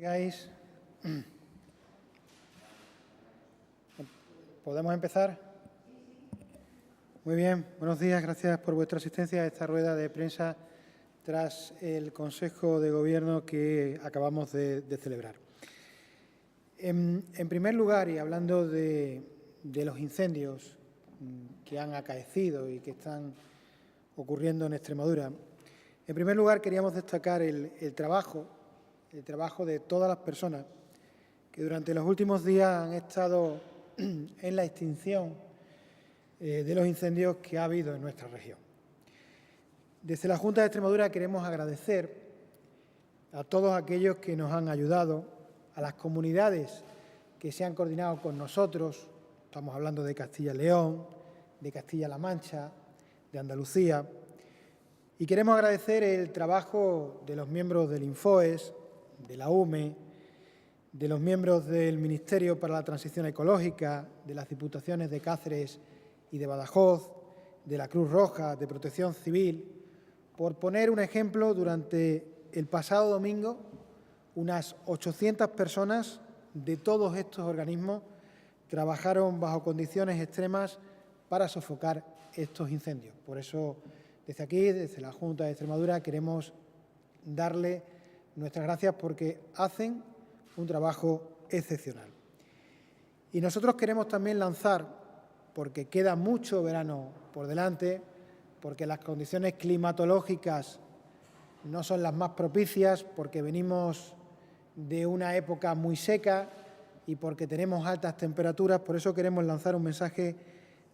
Digáis, ¿podemos empezar? Muy bien, buenos días, gracias por vuestra asistencia a esta rueda de prensa tras el Consejo de Gobierno que acabamos de celebrar. En primer lugar, y hablando de los incendios que han acaecido y que están ocurriendo en Extremadura, en primer lugar queríamos destacar el trabajo de todas las personas que durante los últimos días han estado en la extinción de los incendios que ha habido en nuestra región. Desde la Junta de Extremadura queremos agradecer a todos aquellos que nos han ayudado, a las comunidades que se han coordinado con nosotros, estamos hablando de Castilla y León, de Castilla-La Mancha, de Andalucía, y queremos agradecer el trabajo de los miembros del Infoes, de la UME, de los miembros del Ministerio para la Transición Ecológica, de las Diputaciones de Cáceres y de Badajoz, de la Cruz Roja, de Protección Civil. Por poner un ejemplo, durante el pasado domingo, unas 800 personas de todos estos organismos trabajaron bajo condiciones extremas para sofocar estos incendios. Por eso, desde aquí, desde la Junta de Extremadura, queremos darle nuestras gracias porque hacen un trabajo excepcional. Y nosotros queremos también lanzar, porque queda mucho verano por delante, porque las condiciones climatológicas no son las más propicias, porque venimos de una época muy seca y porque tenemos altas temperaturas, por eso queremos lanzar un mensaje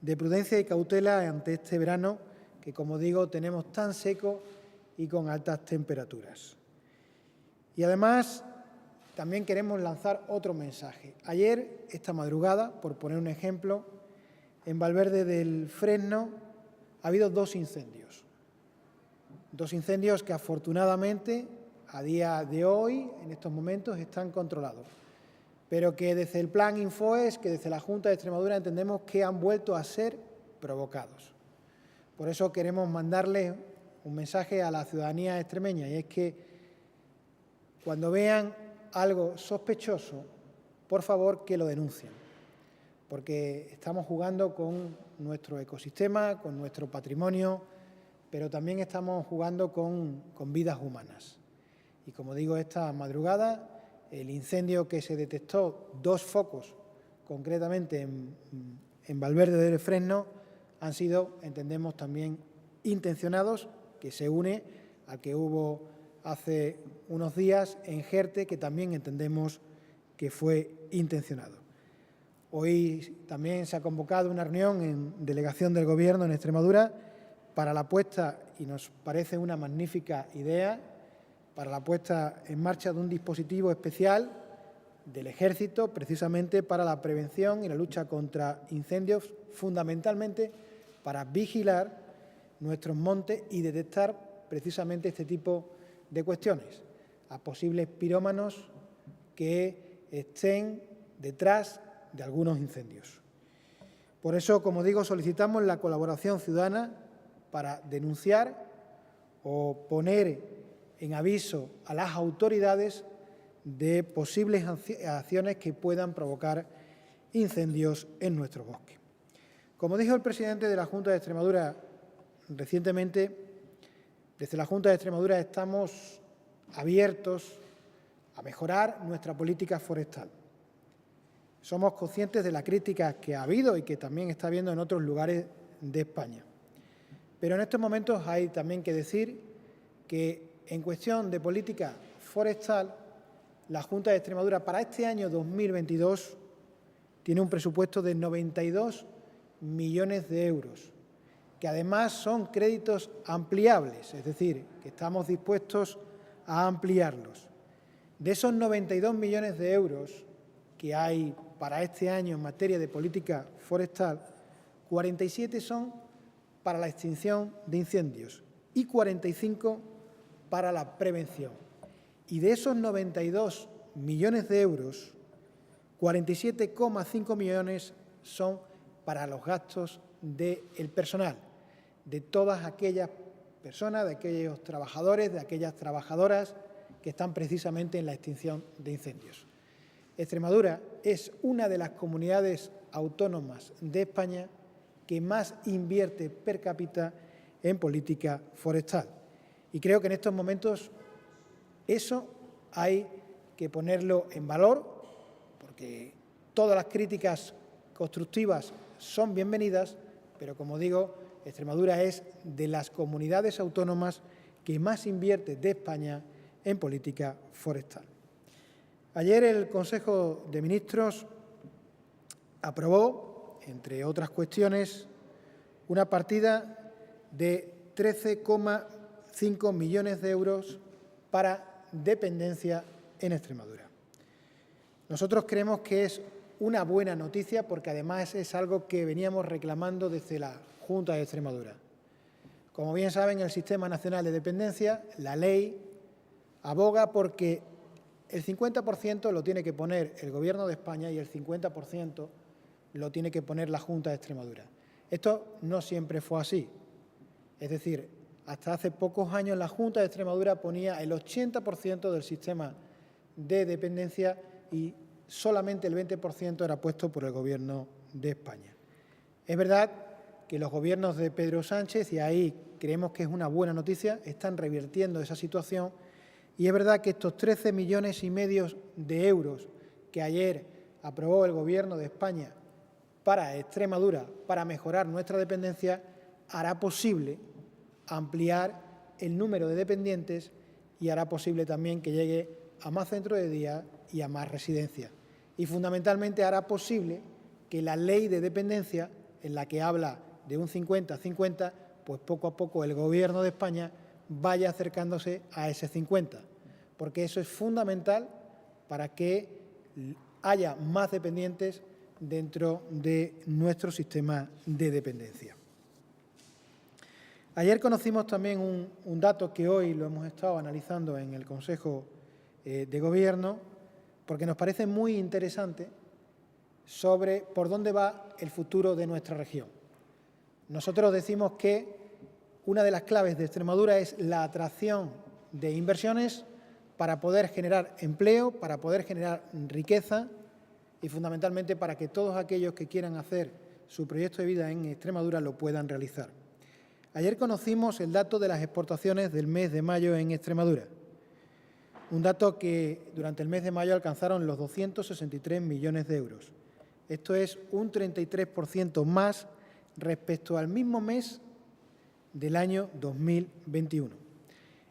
de prudencia y cautela ante este verano que, como digo, tenemos tan seco y con altas temperaturas. Y además, también queremos lanzar otro mensaje. Ayer, esta madrugada, por poner un ejemplo, en Valverde del Fresno ha habido dos incendios. Dos incendios que afortunadamente, a día de hoy, en estos momentos, están controlados. Pero que desde el Plan Infoes, que desde la Junta de Extremadura entendemos que han vuelto a ser provocados. Por eso queremos mandarle un mensaje a la ciudadanía extremeña, y es que cuando vean algo sospechoso, por favor, que lo denuncien, porque estamos jugando con nuestro ecosistema, con nuestro patrimonio, pero también estamos jugando con vidas humanas. Y como digo, esta madrugada, el incendio que se detectó, 2 focos, concretamente en Valverde del Fresno, han sido, entendemos, también intencionados, que se une al que hubo hace unos días en Jerte, que también entendemos que fue intencionado. Hoy también se ha convocado una reunión en delegación del Gobierno en Extremadura para la puesta, y nos parece una magnífica idea, para la puesta en marcha de un dispositivo especial del Ejército, precisamente para la prevención y la lucha contra incendios, fundamentalmente para vigilar nuestros montes y detectar precisamente este tipo de cuestiones, a posibles pirómanos que estén detrás de algunos incendios. Por eso, como digo, solicitamos la colaboración ciudadana para denunciar o poner en aviso a las autoridades de posibles acciones que puedan provocar incendios en nuestro bosque. Como dijo el presidente de la Junta de Extremadura recientemente, desde la Junta de Extremadura estamos abiertos a mejorar nuestra política forestal. Somos conscientes de la crítica que ha habido y que también está habiendo en otros lugares de España. Pero en estos momentos hay también que decir que en cuestión de política forestal, la Junta de Extremadura para este año 2022 tiene un presupuesto de 92 millones de euros, que además son créditos ampliables, es decir, que estamos dispuestos a ampliarlos. De esos 92 millones de euros que hay para este año en materia de política forestal, 47 son para la extinción de incendios y 45 para la prevención. Y de esos 92 millones de euros, 47,5 millones son para los gastos del personal, de todas aquellas personas, de aquellos trabajadores, de aquellas trabajadoras que están precisamente en la extinción de incendios. Extremadura es una de las comunidades autónomas de España que más invierte per cápita en política forestal. Y creo que en estos momentos eso hay que ponerlo en valor, porque todas las críticas constructivas son bienvenidas, pero como digo, Extremadura es de las comunidades autónomas que más invierte de España en política forestal. Ayer el Consejo de Ministros aprobó, entre otras cuestiones, una partida de 13,5 millones de euros para dependencia en Extremadura. Nosotros creemos que es una buena noticia porque además es algo que veníamos reclamando desde la Junta de Extremadura. Como bien saben, el Sistema Nacional de Dependencia, la ley, aboga porque el 50% lo tiene que poner el Gobierno de España y el 50% lo tiene que poner la Junta de Extremadura. Esto no siempre fue así. Es decir, hasta hace pocos años la Junta de Extremadura ponía el 80% del sistema de dependencia y solamente el 20% era puesto por el Gobierno de España. Es verdad que los gobiernos de Pedro Sánchez, y ahí creemos que es una buena noticia, están revirtiendo esa situación, y es verdad que estos 13,5 millones de euros que ayer aprobó el Gobierno de España para Extremadura, para mejorar nuestra dependencia, hará posible ampliar el número de dependientes y hará posible también que llegue a más centros de día y a más residencias. Y fundamentalmente hará posible que la ley de dependencia, en la que habla de un 50-50, pues poco a poco el Gobierno de España vaya acercándose a ese 50, porque eso es fundamental para que haya más dependientes dentro de nuestro sistema de dependencia. Ayer conocimos también un dato que hoy lo hemos estado analizando en el Consejo de Gobierno, porque nos parece muy interesante sobre por dónde va el futuro de nuestra región. Nosotros decimos que una de las claves de Extremadura es la atracción de inversiones para poder generar empleo, para poder generar riqueza y fundamentalmente para que todos aquellos que quieran hacer su proyecto de vida en Extremadura lo puedan realizar. Ayer conocimos el dato de las exportaciones del mes de mayo en Extremadura, un dato que durante el mes de mayo alcanzaron los 263 millones de euros. Esto es un 33% más respecto al mismo mes del año 2021.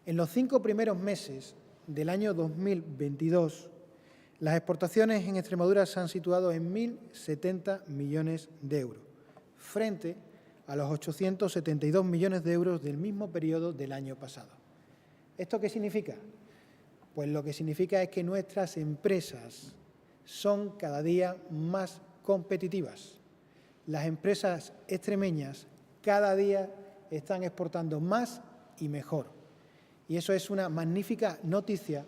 En los 5 primeros meses del año 2022, las exportaciones en Extremadura se han situado en 1.070 millones de euros, frente a los 872 millones de euros del mismo periodo del año pasado. ¿Esto qué significa? Pues lo que significa es que nuestras empresas son cada día más competitivas. Las empresas extremeñas cada día están exportando más y mejor. Y eso es una magnífica noticia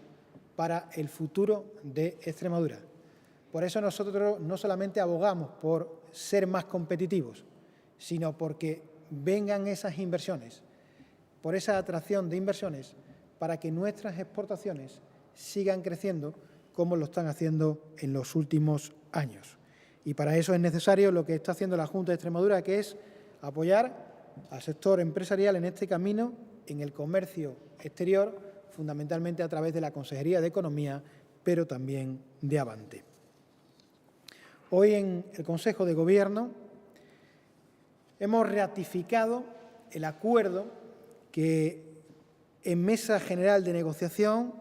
para el futuro de Extremadura. Por eso nosotros no solamente abogamos por ser más competitivos, sino porque vengan esas inversiones, por esa atracción de inversiones, para que nuestras exportaciones sigan creciendo como lo están haciendo en los últimos años. Y para eso es necesario lo que está haciendo la Junta de Extremadura, que es apoyar al sector empresarial en este camino, en el comercio exterior, fundamentalmente a través de la Consejería de Economía, pero también de Avante. Hoy en el Consejo de Gobierno hemos ratificado el acuerdo que en Mesa General de Negociación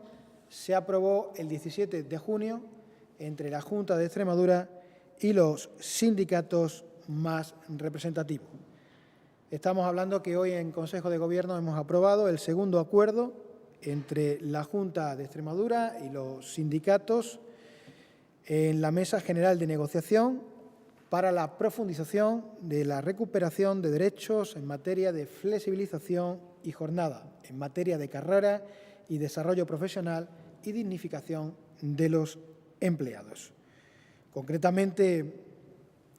se aprobó el 17 de junio entre la Junta de Extremadura y los sindicatos más representativos. Estamos hablando que hoy en Consejo de Gobierno hemos aprobado el segundo acuerdo entre la Junta de Extremadura y los sindicatos en la Mesa General de Negociación para la profundización de la recuperación de derechos en materia de flexibilización y jornada, en materia de carrera y desarrollo profesional y dignificación de los empleados. Concretamente,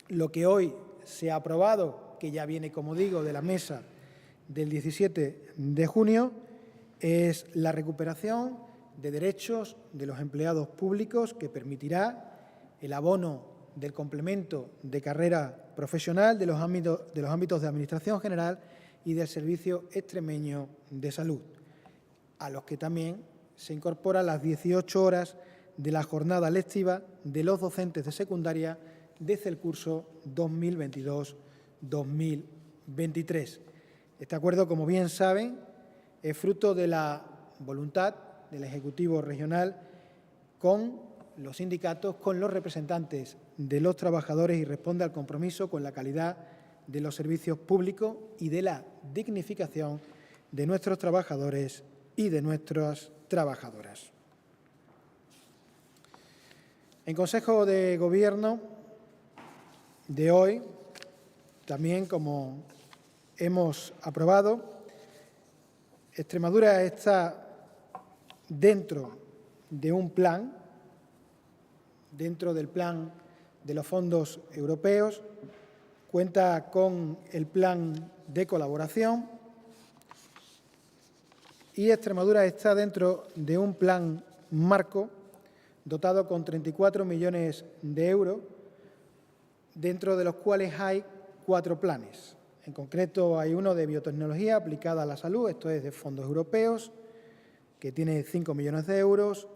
lo que hoy se ha aprobado, que ya viene, como digo, de la mesa del 17 de junio, es la recuperación de derechos de los empleados públicos que permitirá el abono del complemento de carrera profesional de los ámbitos de Administración General y del Servicio Extremeño de Salud, a los que también se incorporan las 18 horas de la jornada lectiva de los docentes de secundaria desde el curso 2022-2023. Este acuerdo, como bien saben, es fruto de la voluntad del Ejecutivo Regional con los sindicatos, con los representantes de los trabajadores y responde al compromiso con la calidad de los servicios públicos y de la dignificación de nuestros trabajadores y de nuestras trabajadoras. En Consejo de Gobierno de hoy, también como hemos aprobado, Extremadura está dentro de un plan, dentro del plan de los fondos europeos, cuenta con el plan de colaboración y Extremadura está dentro de un plan marco dotado con 34 millones de euros, dentro de los cuales hay 4 planes. En concreto, hay uno de biotecnología aplicada a la salud, esto es de fondos europeos, que tiene 5 millones de euros,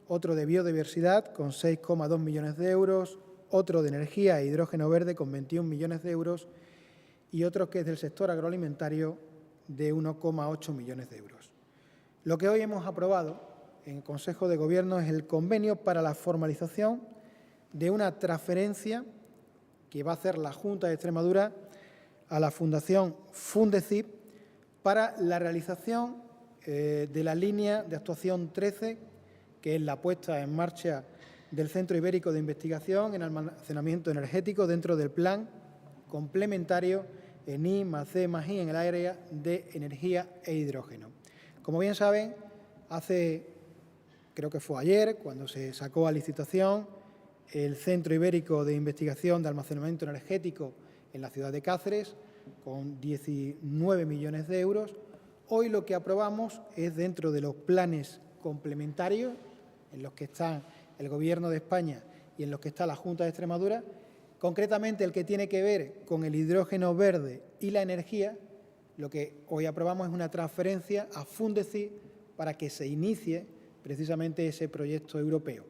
otro de biodiversidad con 6,2 millones de euros, otro de energía e hidrógeno verde con 21 millones de euros y otro que es del sector agroalimentario de 1,8 millones de euros. Lo que hoy hemos aprobado en el Consejo de Gobierno es el convenio para la formalización de una transferencia que va a hacer la Junta de Extremadura a la Fundación Fundecip para la realización de la línea de actuación 13, que es la puesta en marcha del Centro Ibérico de Investigación en Almacenamiento Energético dentro del plan complementario en I+D+I en el área de energía e hidrógeno. Como bien saben, creo que fue ayer, cuando se sacó a licitación el Centro Ibérico de Investigación de Almacenamiento Energético en la ciudad de Cáceres, con 19 millones de euros. Hoy lo que aprobamos es dentro de los planes complementarios en los que están el Gobierno de España y en los que está la Junta de Extremadura, concretamente el que tiene que ver con el hidrógeno verde y la energía. Lo que hoy aprobamos es una transferencia a Fundecip para que se inicie precisamente ese proyecto europeo,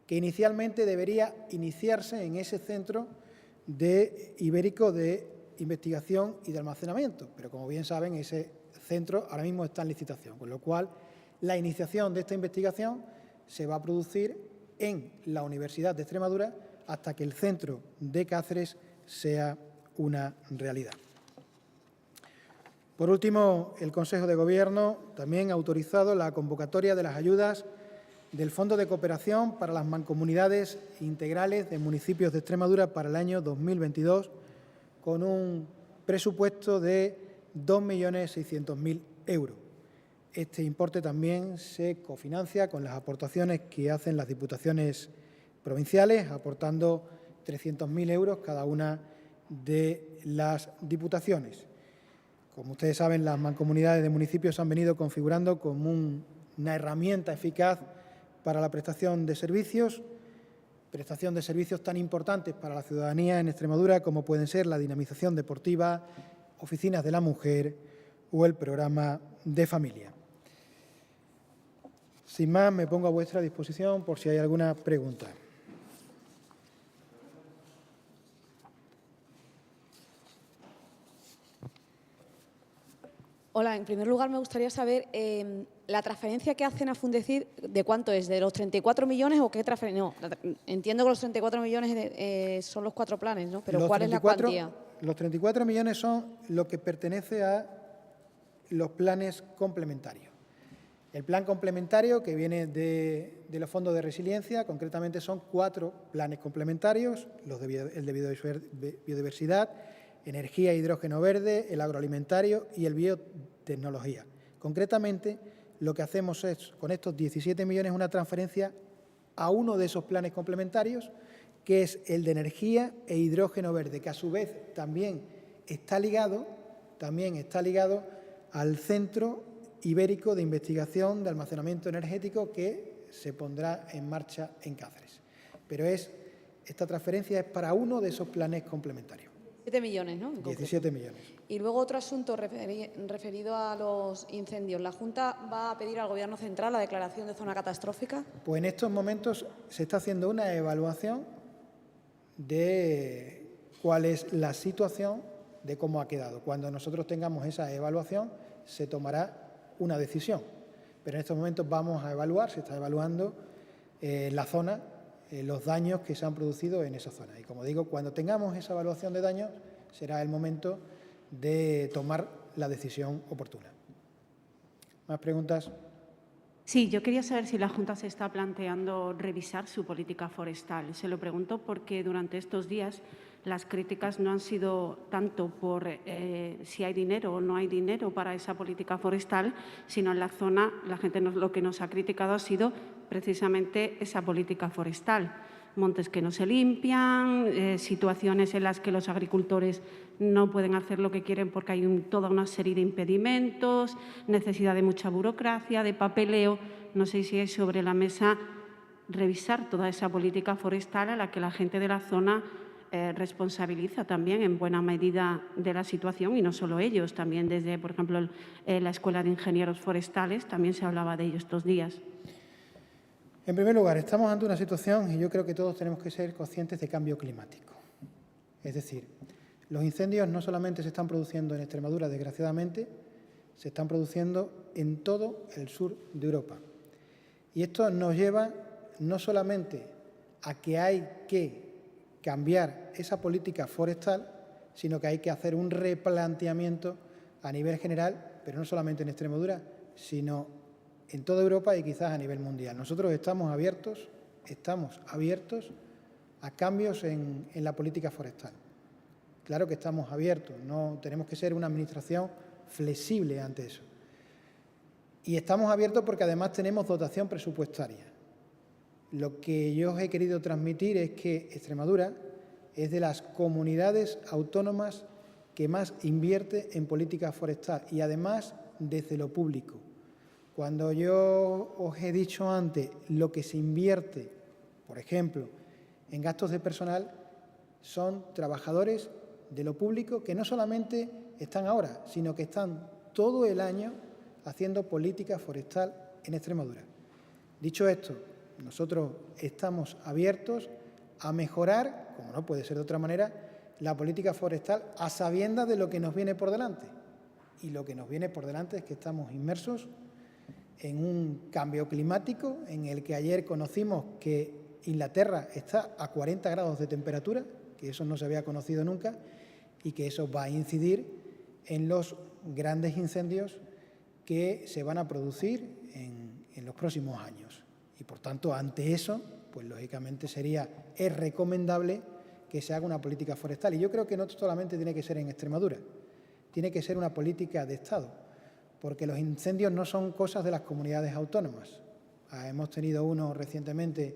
que inicialmente debería iniciarse en ese centro ibérico de investigación y de almacenamiento, pero como bien saben, ese centro ahora mismo está en licitación, con lo cual la iniciación de esta investigación se va a producir en la Universidad de Extremadura hasta que el centro de Cáceres sea una realidad. Por último, el Consejo de Gobierno también ha autorizado la convocatoria de las ayudas del Fondo de Cooperación para las Mancomunidades Integrales de Municipios de Extremadura para el año 2022 con un presupuesto de 2.600.000 euros. Este importe también se cofinancia con las aportaciones que hacen las diputaciones provinciales, aportando 300.000 euros cada una de las diputaciones. Como ustedes saben, las mancomunidades de municipios se han venido configurando como una herramienta eficaz para la prestación de servicios tan importantes para la ciudadanía en Extremadura como pueden ser la dinamización deportiva, oficinas de la mujer o el programa de familia. Sin más, me pongo a vuestra disposición por si hay alguna pregunta. Hola, en primer lugar me gustaría saber la transferencia que hacen a Fundecip, ¿de cuánto es? ¿De los 34 millones o qué transferencia? No, entiendo que los 34 millones son los 4 planes, ¿no? Pero ¿cuál es la cuantía? Los 34 millones son lo que pertenece a los planes complementarios. El plan complementario que viene de los fondos de resiliencia, concretamente son 4 planes complementarios, el de biodiversidad, energía e hidrógeno verde, el agroalimentario y el biotecnología. Concretamente, lo que hacemos es, con estos 17 millones, una transferencia a uno de esos planes complementarios, que es el de energía e hidrógeno verde, que a su vez también está ligado al Centro ibérico de investigación de almacenamiento energético que se pondrá en marcha en Cáceres. Pero esta transferencia es para uno de esos planes complementarios. 7 millones, ¿no? 17 millones. Y luego otro asunto referido a los incendios. ¿La Junta va a pedir al Gobierno central la declaración de zona catastrófica? Pues en estos momentos se está haciendo una evaluación de cuál es la situación, de cómo ha quedado. Cuando nosotros tengamos esa evaluación, se tomará una decisión. Pero en estos momentos vamos a evaluar, se está evaluando la zona, los daños que se han producido en esa zona. Y como digo, cuando tengamos esa evaluación de daños, será el momento de tomar la decisión oportuna. ¿Más preguntas? Sí, yo quería saber si la Junta se está planteando revisar su política forestal. Se lo pregunto porque durante estos días las críticas no han sido tanto por si hay dinero o no hay dinero para esa política forestal, sino en la zona la gente lo que nos ha criticado ha sido precisamente esa política forestal. Montes que no se limpian, situaciones en las que los agricultores no pueden hacer lo que quieren porque hay toda una serie de impedimentos, necesidad de mucha burocracia, de papeleo. No sé si hay sobre la mesa revisar toda esa política forestal a la que la gente de la zona responsabiliza también en buena medida de la situación, y no solo ellos, también desde, por ejemplo, la Escuela de Ingenieros Forestales también se hablaba de ello estos días. En primer lugar, estamos ante una situación, y yo creo que todos tenemos que ser conscientes de cambio climático. Es decir, los incendios no solamente se están produciendo en Extremadura, desgraciadamente, se están produciendo en todo el sur de Europa. Y esto nos lleva no solamente a que hay que cambiar esa política forestal, sino que hay que hacer un replanteamiento a nivel general, pero no solamente en Extremadura, sino en toda Europa y quizás a nivel mundial. Nosotros estamos abiertos a cambios en la política forestal. Claro que estamos abiertos, no tenemos que ser una administración flexible ante eso. Y estamos abiertos porque además tenemos dotación presupuestaria. Lo que yo os he querido transmitir es que Extremadura es de las comunidades autónomas que más invierte en política forestal y además desde lo público. Cuando yo os he dicho antes lo que se invierte, por ejemplo, en gastos de personal, son trabajadores de lo público que no solamente están ahora, sino que están todo el año haciendo política forestal en Extremadura. Dicho esto, nosotros estamos abiertos a mejorar, como no puede ser de otra manera, la política forestal a sabiendas de lo que nos viene por delante. Y lo que nos viene por delante es que estamos inmersos en un cambio climático en el que ayer conocimos que Inglaterra está a 40 grados de temperatura, que eso no se había conocido nunca, y que eso va a incidir en los grandes incendios que se van a producir en los próximos años. Y, por tanto, ante eso, pues lógicamente es recomendable que se haga una política forestal. Y yo creo que no solamente tiene que ser en Extremadura, tiene que ser una política de Estado, porque los incendios no son cosas de las comunidades autónomas. Hemos tenido uno recientemente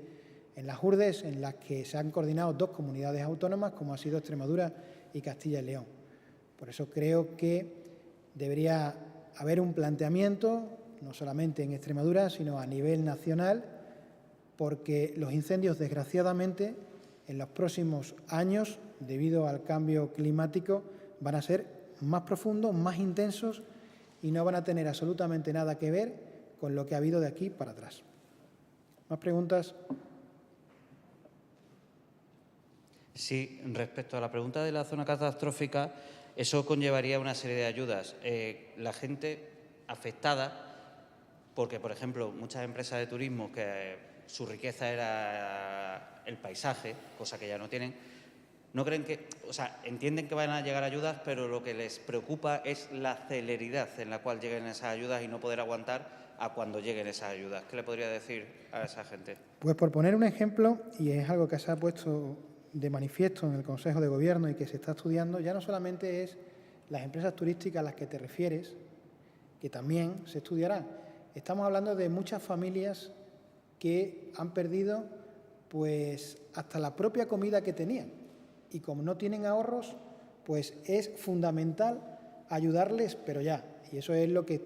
en las Urdes, en las que se han coordinado dos comunidades autónomas, como ha sido Extremadura y Castilla y León. Por eso creo que debería haber un planteamiento, no solamente en Extremadura, sino a nivel nacional, porque los incendios, desgraciadamente, en los próximos años, debido al cambio climático, van a ser más profundos, más intensos, y no van a tener absolutamente nada que ver con lo que ha habido de aquí para atrás. ¿Más preguntas? Sí, respecto a la pregunta de la zona catastrófica, eso conllevaría una serie de ayudas. La gente afectada, porque, por ejemplo, muchas empresas de turismo que su riqueza era el paisaje, cosa que ya no tienen, no creen que, o sea, entienden que van a llegar ayudas, pero lo que les preocupa es la celeridad en la cual lleguen esas ayudas y no poder aguantar a cuando lleguen esas ayudas. ¿Qué le podría decir a esa gente? Pues por poner un ejemplo, y es algo que se ha puesto de manifiesto en el Consejo de Gobierno y que se está estudiando, ya no solamente es las empresas turísticas a las que te refieres, que también se estudiarán. Estamos hablando de muchas familias que han perdido pues hasta la propia comida que tenían. Y como no tienen ahorros, pues es fundamental ayudarles, pero ya. Y eso es lo que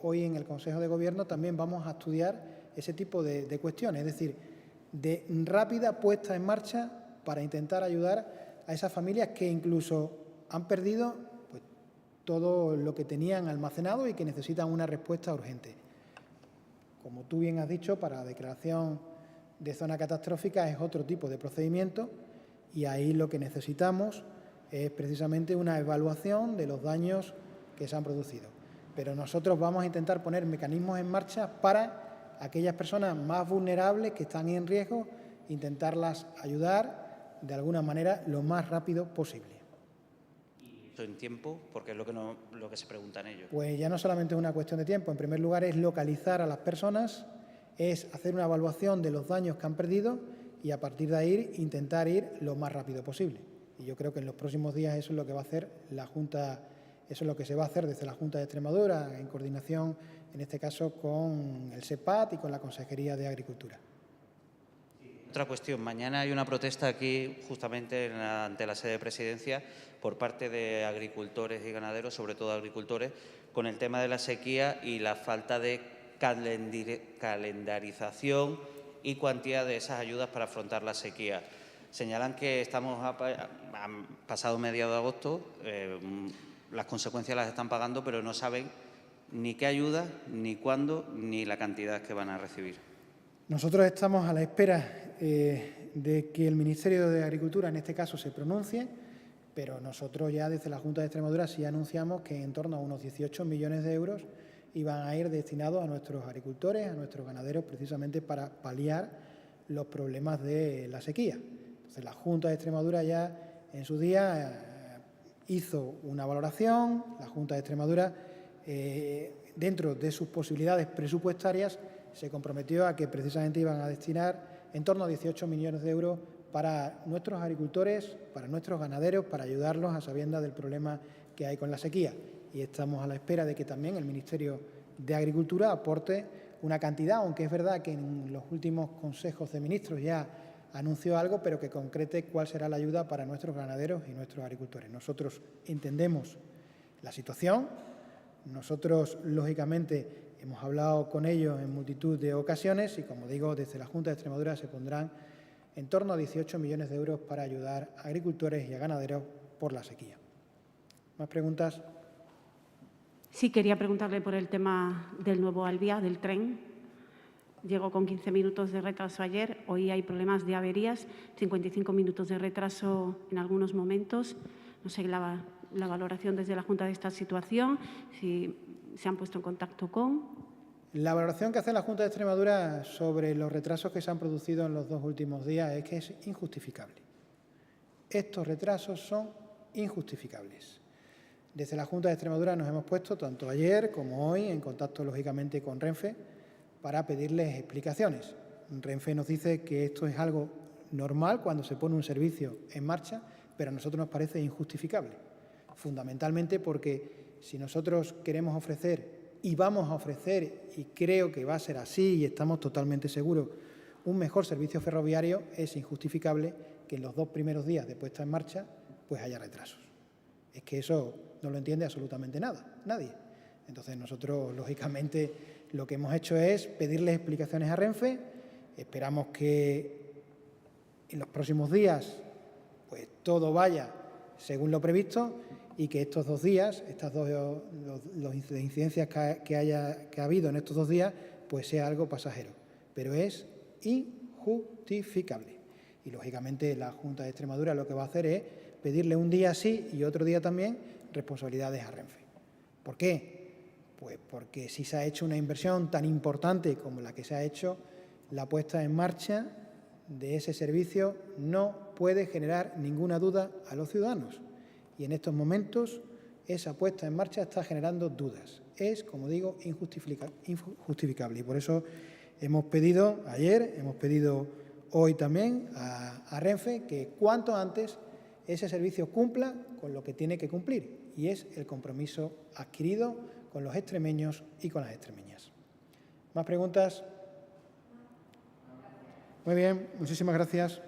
hoy en el Consejo de Gobierno también vamos a estudiar ese tipo de cuestiones, es decir, de rápida puesta en marcha para intentar ayudar a esas familias que incluso han perdido pues, todo lo que tenían almacenado y que necesitan una respuesta urgente. Como tú bien has dicho, para la declaración de zona catastrófica es otro tipo de procedimiento y ahí lo que necesitamos es precisamente una evaluación de los daños que se han producido. Pero nosotros vamos a intentar poner mecanismos en marcha para aquellas personas más vulnerables que están en riesgo, intentarlas ayudar de alguna manera lo más rápido posible. ¿Y eso en tiempo? Porque es lo que se preguntan ellos. Pues ya no solamente es una cuestión de tiempo. En primer lugar es localizar a las personas, es hacer una evaluación de los daños que han perdido y a partir de ahí intentar ir lo más rápido posible. Y yo creo que en los próximos días eso es lo que va a hacer la Junta, eso es lo que se va a hacer desde la Junta de Extremadura, en coordinación, en este caso, con el SEPAT y con la Consejería de Agricultura. Otra cuestión. Mañana hay una protesta aquí, justamente ante la sede de Presidencia, por parte de agricultores y ganaderos, sobre todo agricultores, con el tema de la sequía y la falta de calendarización y cuantía de esas ayudas para afrontar la sequía. Señalan que han pasado mediados de agosto, las consecuencias las están pagando, pero no saben ni qué ayuda, ni cuándo, ni la cantidad que van a recibir. Nosotros estamos a la espera de que el Ministerio de Agricultura, en este caso, se pronuncie, pero nosotros ya desde la Junta de Extremadura sí anunciamos que en torno a unos 18 millones de euros iban a ir destinados a nuestros agricultores, a nuestros ganaderos, precisamente para paliar los problemas de la sequía. Entonces, la Junta de Extremadura ya en su día hizo una valoración, la Junta de Extremadura, dentro de sus posibilidades presupuestarias, se comprometió a que precisamente iban a destinar en torno a 18 millones de euros para nuestros agricultores, para nuestros ganaderos, para ayudarlos a sabiendas del problema que hay con la sequía. Y estamos a la espera de que también el Ministerio de Agricultura aporte una cantidad, aunque es verdad que en los últimos consejos de ministros ya anunció algo, pero que concrete cuál será la ayuda para nuestros ganaderos y nuestros agricultores. Nosotros entendemos la situación, nosotros, lógicamente, hemos hablado con ellos en multitud de ocasiones y, como digo, desde la Junta de Extremadura se pondrán en torno a 18 millones de euros para ayudar a agricultores y a ganaderos por la sequía. ¿Más preguntas? Sí, quería preguntarle por el tema del nuevo Alvia, del tren. Llegó con 15 minutos de retraso ayer, hoy hay problemas de averías, 55 minutos de retraso en algunos momentos. No sé la valoración desde la Junta de esta situación, si se han puesto en contacto con. La valoración que hace la Junta de Extremadura sobre los retrasos que se han producido en los 2 últimos días es que es injustificable. Estos retrasos son injustificables. Desde la Junta de Extremadura nos hemos puesto, tanto ayer como hoy, en contacto, lógicamente, con Renfe para pedirles explicaciones. Renfe nos dice que esto es algo normal cuando se pone un servicio en marcha, pero a nosotros nos parece injustificable, fundamentalmente porque si nosotros queremos ofrecer y vamos a ofrecer, y creo que va a ser así y estamos totalmente seguros, un mejor servicio ferroviario, es injustificable que en los 2 primeros días de puesta en marcha pues haya retrasos. Es que eso no lo entiende absolutamente nadie. Entonces nosotros, lógicamente, lo que hemos hecho es pedirles explicaciones a Renfe. Esperamos que en los próximos días pues todo vaya según lo previsto y que estos 2 días, las incidencias que ha habido en estos 2 días, pues sea algo pasajero. Pero es injustificable. Y, lógicamente, la Junta de Extremadura lo que va a hacer es pedirle un día sí y otro día también responsabilidades a Renfe. ¿Por qué? Pues porque si se ha hecho una inversión tan importante como la que se ha hecho, la puesta en marcha de ese servicio no puede generar ninguna duda a los ciudadanos. Y en estos momentos esa puesta en marcha está generando dudas. Es, como digo, injustificable. Y por eso hemos pedido ayer, hemos pedido hoy también a Renfe que cuanto antes ese servicio cumpla con lo que tiene que cumplir, y es el compromiso adquirido con los extremeños y con las extremeñas. ¿Más preguntas? Muy bien, muchísimas gracias.